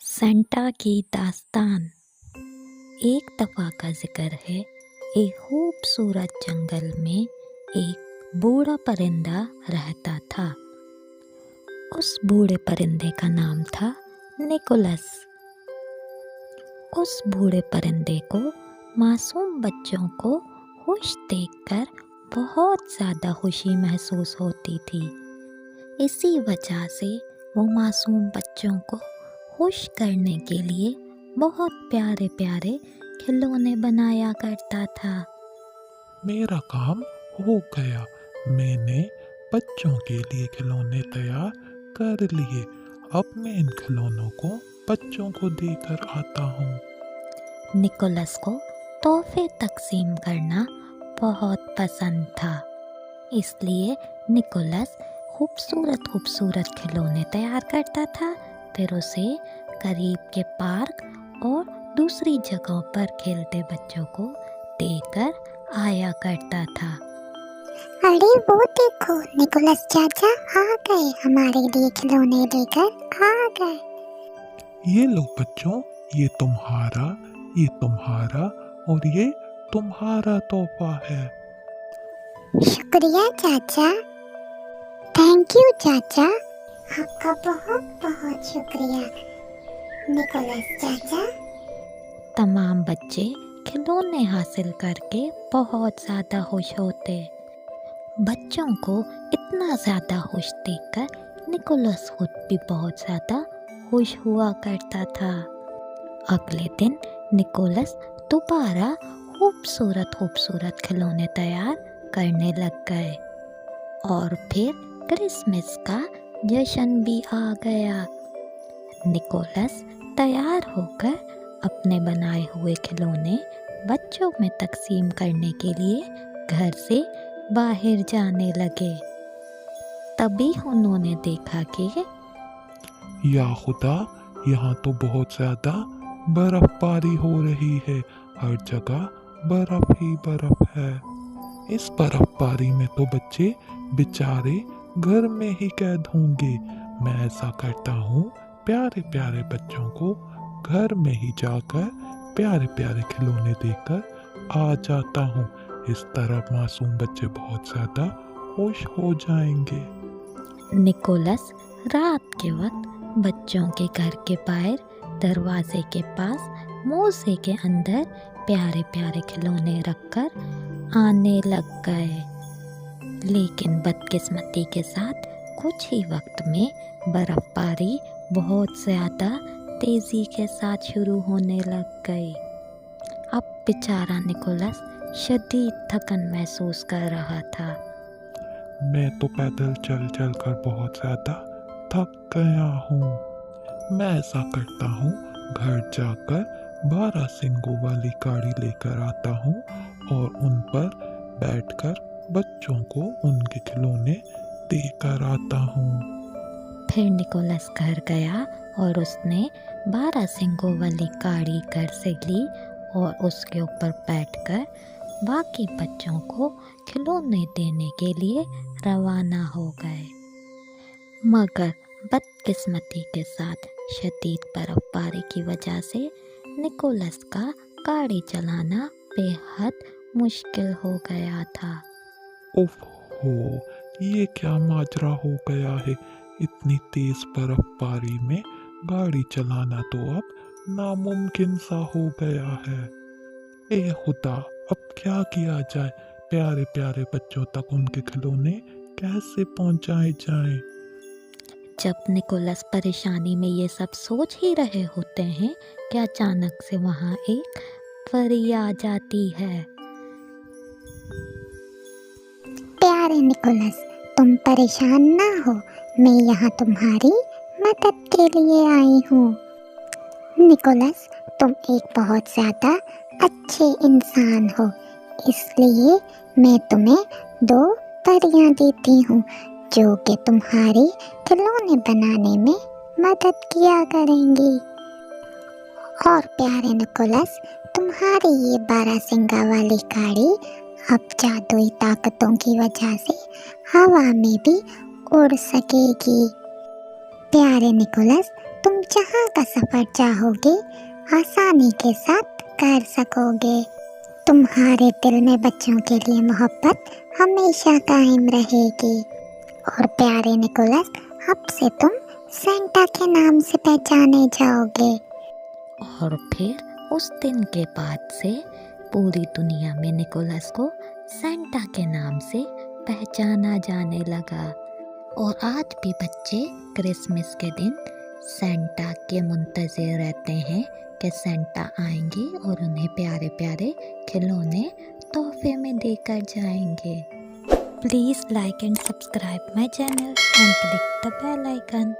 Santa की दास्तान। एक दफ़ा का जिक्र है, एक खूबसूरत जंगल में एक बूढ़ा परिंदा रहता था। उस बूढ़े परिंदे का नाम था निकोलस। उस बूढ़े परिंदे को मासूम बच्चों को खुश देखकर बहुत ज़्यादा खुशी महसूस होती थी। इसी वजह से वो मासूम बच्चों को खुश करने के लिए बहुत प्यारे प्यारे खिलौने बनाया करता था। मेरा काम हो गया। मैंने बच्चों के लिए खिलौने तैयार कर लिए। अब मैं इन खिलौनों को बच्चों को देकर आता हूँ। निकोलस को तोहफे तकसीम करना बहुत पसंद था, इसलिए निकोलस खूबसूरत खूबसूरत खिलौने तैयार करता था, फिर उसे करीब के पार्क और दूसरी जगहों पर खेलते बच्चों को देकर आया करता था। अरे वो देखो, निकोलस चाचा आ गए, हमारे लिए खिलौने लेकर आ गए। ये लो बच्चों, ये तुम्हारा और ये तुम्हारा तोहफा है। शुक्रिया चाचा। थैंक यू चाचा, आपका बहुत बहुत शुक्रिया निकोलस चाचा। तमाम बच्चे खिलौने हासिल करके बहुत ज़्यादा खुश होते। बच्चों को इतना ज़्यादा खुश देखकर निकोलस खुद भी बहुत ज़्यादा खुश हुआ करता था। अगले दिन निकोलस दोबारा खूबसूरत खूबसूरत खिलौने तैयार करने लग गए और फिर क्रिसमस का जश्न भी आ गया। निकोलस तैयार होकर अपने बनाए हुए खिलौने बच्चों में तकसीम करने के लिए घर से बाहर जाने लगे। तभी उन्होंने देखा कि या खुदा, यहाँ तो बहुत ज्यादा बर्फबारी हो रही है। हर जगह बर्फ ही बर्फ है। इस बर्फबारी में तो बच्चे बेचारे घर में ही कैद होंगे। मैं ऐसा करता हूँ, प्यारे प्यारे बच्चों को घर में ही जाकर प्यारे प्यारे खिलौने देकर आ जाता हूँ। इस तरह मासूम बच्चे बहुत ज्यादा खुश हो जाएंगे। निकोलस रात के वक्त बच्चों के घर के बाहर दरवाजे के पास मोजे के अंदर प्यारे प्यारे खिलौने रखकर आने लग गए। लेकिन बदकिस्मती के साथ कुछ ही वक्त में बर्फबारी बहुत ज़्यादा तेज़ी के साथ शुरू होने लग गई। अब बेचारा निकोलस शदीद थकन महसूस कर रहा था। मैं तो पैदल चल चल कर बहुत ज्यादा थक गया हूँ। मैं ऐसा करता हूँ, घर जाकर 12 सिंगों वाली गाड़ी लेकर आता हूँ और उन पर बैठकर बच्चों को उनके खिलौने देकर आता हूँ। फिर निकोलस घर गया और उसने 12 सिंगों वाली गाड़ी घर से ली और उसके ऊपर बैठकर बाकी बच्चों को खिलौने देने के लिए रवाना हो गए। मगर बदकिस्मती के साथ शदीद बर्फबारी की वजह से निकोलस का गाड़ी चलाना बेहद मुश्किल हो गया था। उफ हो, ये क्या माजरा हो गया है। इतनी तेज बर्फबारी में गाड़ी चलाना तो अब नामुमकिन सा हो गया है। ए खुदा, अब क्या किया जाए। प्यारे प्यारे बच्चों तक उनके खिलौने कैसे पहुंचाए जाएं। जब निकोलस परेशानी में ये सब सोच ही रहे होते हैं कि अचानक से वहाँ एक परी आ जाती है। प्यारे निकोलस, तुम परेशान ना हो, मैं यहाँ तुम्हारी मदद के लिए आई हूँ। निकोलस, तुम एक बहुत ज़्यादा अच्छे इंसान हो, इसलिए मैं तुम्हें 2 परियां देती हूँ जो कि तुम्हारे खिलौने बनाने में मदद किया करेंगी। और प्यारे निकोलस, तुम्हारी ये 12 सिंगा वाली गाड़ी अब जादुई ताकतों की वजह से हवा में भी उड़ सकेगी। प्यारे निकोलस, तुम जहाँ का सफर चाहोगे आसानी के साथ कर सकोगे। तुम्हारे दिल में बच्चों के लिए मोहब्बत हमेशा कायम रहेगी। और प्यारे निकोलस, अब से तुम सेंटा के नाम से पहचाने जाओगे। और फिर उस दिन के बाद से पूरी दुनिया में निकोलस को सेंटा के नाम से पहचाना जाने लगा। और आज भी बच्चे क्रिसमस के दिन सेंटा के मुंतज़िर रहते हैं कि सेंटा आएंगे और उन्हें प्यारे प्यारे खिलौने तोहफे में देकर जाएंगे। Please like and subscribe my channel and click the bell icon.